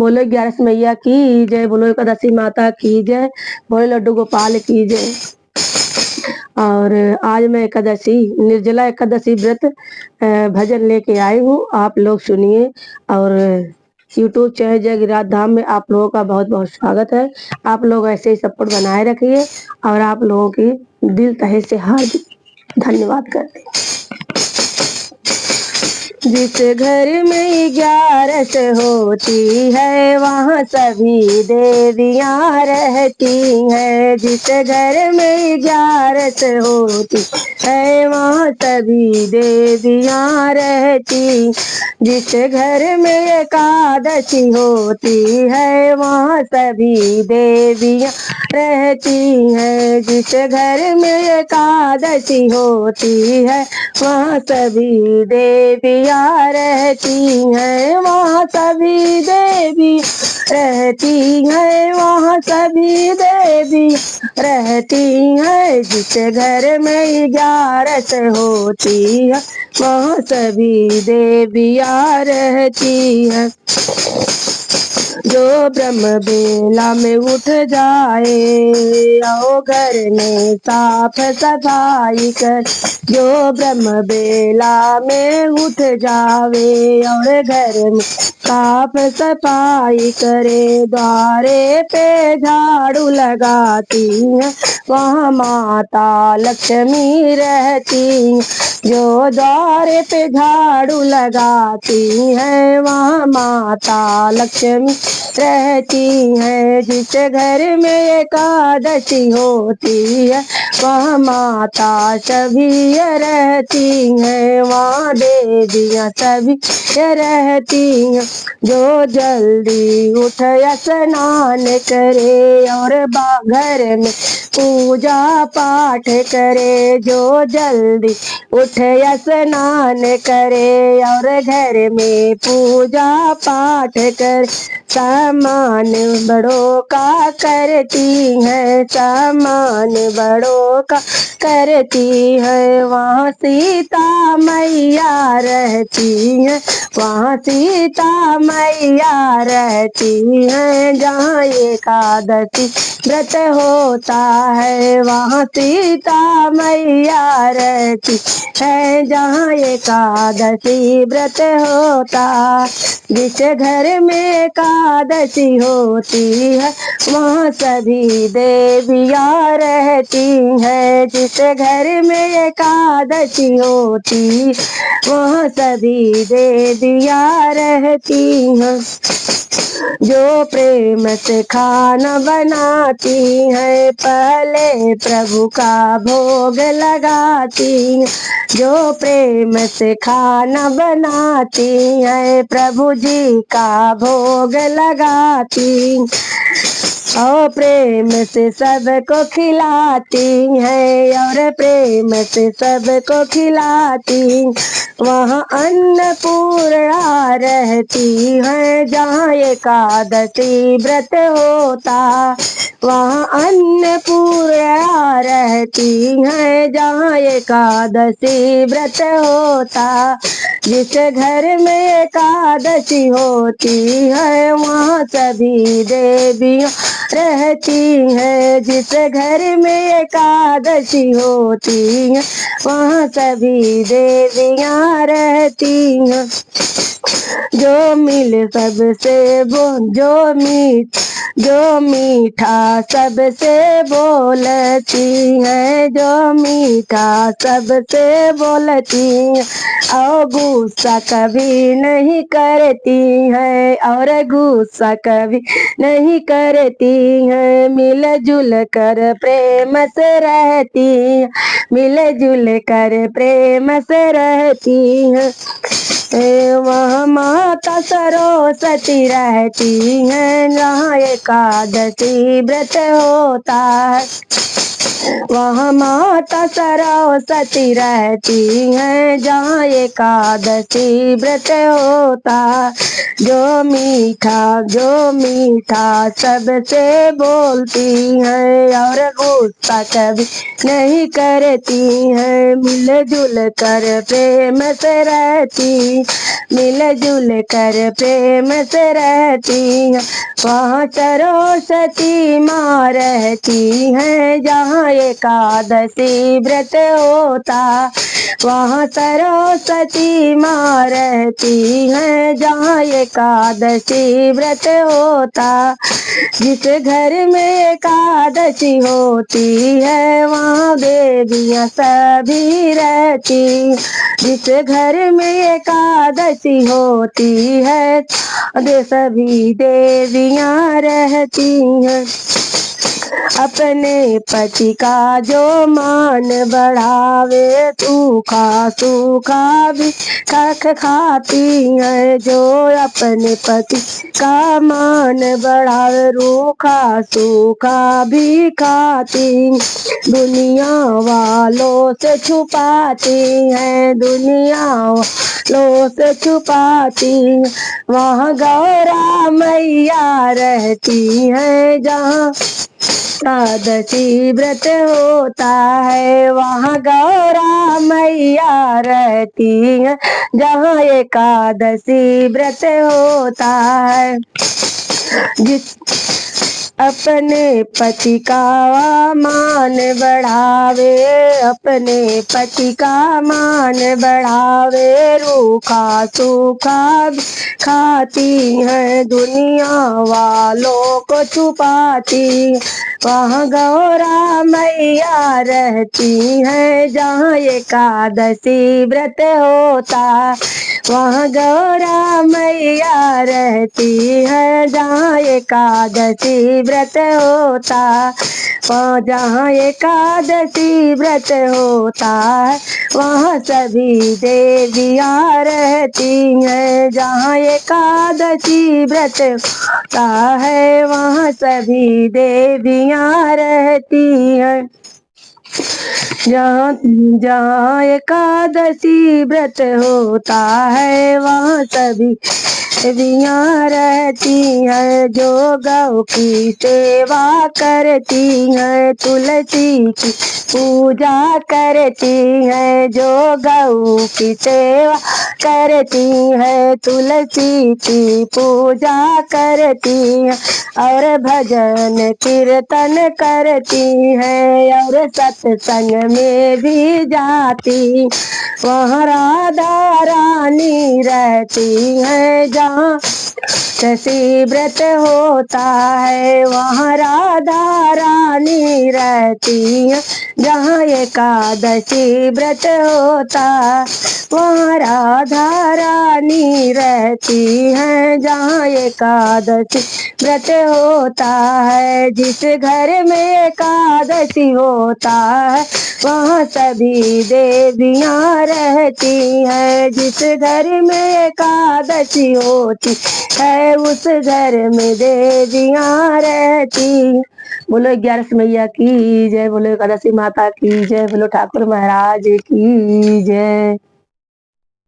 बोलो 11 मैया की जय, बोलो एकादशी माता की जय, बोलो लड्डू गोपाल की जय। और आज मैं एकादशी निर्जला एकादशी व्रत भजन लेके आई हूँ, आप लोग सुनिए। और यूट्यूब चैनल जय गिरिराज धाम में आप लोगों का बहुत बहुत स्वागत है। आप लोग ऐसे ही सपोर्ट बनाए रखिए और आप लोगों की दिल तहे से हार्दिक धन्यवाद करते हैं। जिस घर में 11 होती है वहाँ सभी देवियाँ रहती हैं। जिस घर में 11 होती है वहाँ सभी देवियाँ रहती। जिस घर में एकादशी होती है वहाँ सभी देवियाँ रहती हैं। जिस घर में एकादशी होती है वहाँ सभी देवियाँ रहती हैं। वहाँ सभी देवी रहती हैं, वहाँ सभी देवी रहती हैं। जिस घर में 11 होती है वहाँ सभी देवियाँ रहती हैं। जो ब्रह्म बेला में उठ जाए आओ घर में साफ सफाई कर। जो ब्रह्म बेला में उठ जावे और घर में साफ सफाई करे। द्वारे पे झाड़ू लगाती है वहाँ माता लक्ष्मी रहती। जो द्वारे पे झाड़ू लगाती है वहाँ माता लक्ष्मी रहती है। जिस घर में एकादशी होती है वहाँ माता सभी रहती हैं। वहाँ देवियाँ सभी रहती हैं। जो जल्दी उठ स्नान करे और घर में पूजा पाठ करे। जो जल्दी उठ स्नान करे और घर में पूजा पाठ कर। सामान बड़ों का करती है, सामान बड़ों का करती है। वहाँ सीता मैया रहती है, वहाँ सीता मैया रहती है। जहाँ एकादशी व्रत होता है वहाँ सीता मैया रहती है। जहाँ एकादशी व्रत होता। जिस घर में एकादशी होती है वहाँ सभी देवियाँ रहती हैं। जिस घर में एकादशी होती वहाँ सभी देवियाँ रहती हैं। जो प्रेम से खाना बनाती है पहले प्रभु का भोग लगाती। जो प्रेम से खाना बनाती है प्रभु जी का भोग लगाती। और प्रेम से सबको खिलाती है और प्रेम से सबको खिलाती। वहाँ अन्नपूर्णा रहती है जहाँ एकादशी व्रत होता। वहाँ अन्नपूर्णा रहती है जहाँ एकादशी व्रत होता। जिस घर में एकादशी होती है वहाँ सभी देवियाँ रहती है। जिस घर में एकादशी होती है वहाँ सभी देवियाँ रहती हैं। जो मिल सबसे जो मीठा सबसे बोलती है, जो मीठा सबसे बोलती है। और गुस्सा कभी नहीं करती है और गुस्सा कभी नहीं करती है। मिलजुल कर प्रेम से रहती है, मिलजुल कर प्रेम से रहती है। वहाँ माता सरस्वती रहती है जहाँ एकादशी व्रत होता है। वहाँ माता सरस्वती रहती हैं, जहाँ एकादशी व्रत होता। जो मीठा सबसे बोलती हैं, और गुस्सा कभी नहीं करती हैं। मिलजुल कर प्रेम से रहती, मिलजुल कर प्रेम से रहती हैं। वहाँ सरस्वती माँ रहती हैं, जहाँ एकादशी व्रत होता। वहाँ सरस्वती माँ रहती हैं, जहाँ एकादशी व्रत होता। जिस घर में एकादशी होती है, वहाँ देवियाँ सभी रहती। जिस घर में एकादशी होती है, दे सभी देवियाँ रहती हैं। अपने पति का जो मान बढ़ावे, सूखा सूखा भी खाती है। जो अपने पति का मान बढ़ावे, रूखा सूखा भी खाती। दुनिया वालों से छुपाती है, दुनिया वालों से छुपाती। वहाँ गौरा मैया रहती है, जहाँ एकादशी व्रत होता है। वहाँ गौरा मैया रहती है, जहाँ एकादशी व्रत होता है। जिस अपने पति का मान बढ़ावे, अपने पति का मान बढ़ावे, रूखा सूखा भी खाती है, दुनिया वालों को छुपाती। वहाँ गौरा मैया रहती है, जहाँ एकादशी व्रत होता। वहाँ गौरा मैया रहती है, जहाँ एकादशी व्रत होता। वहाँ जहाँ एकादशी व्रत होता है, वहाँ सभी देवियाँ रहती हैं। जहाँ एकादशी व्रत होता है, वहाँ सभी देवियाँ रहती हैं। जहाँ जहाँ एकादशी व्रत होता है, वहाँ सभी देवियाँ रहती हैं। जो गौ की सेवा करती हैं, तुलसी की पूजा करती हैं। जो गौ की सेवा करती है, तुलसी की पूजा करती है, और भजन कीर्तन करती है, और सत्संग में भी जाती। वहाँ राधा रानी रहती है, जहाँ एकादशी व्रत होता है। वहाँ राधा रानी रहती है, जहाँ एकादशी व्रत होता। वहाँ राधा रानी रहती है, जहाँ एकादशी व्रत होता है। जिस घर में एकादशी होता है, वहाँ सभी देवियाँ रहती हैं। जिस घर में एकादशी होती है, उस घर में देवियाँ रहती। बोलो 11 मैया की जय, बोलो एकादशी माता की जय, बोलो ठाकुर महाराज की जय।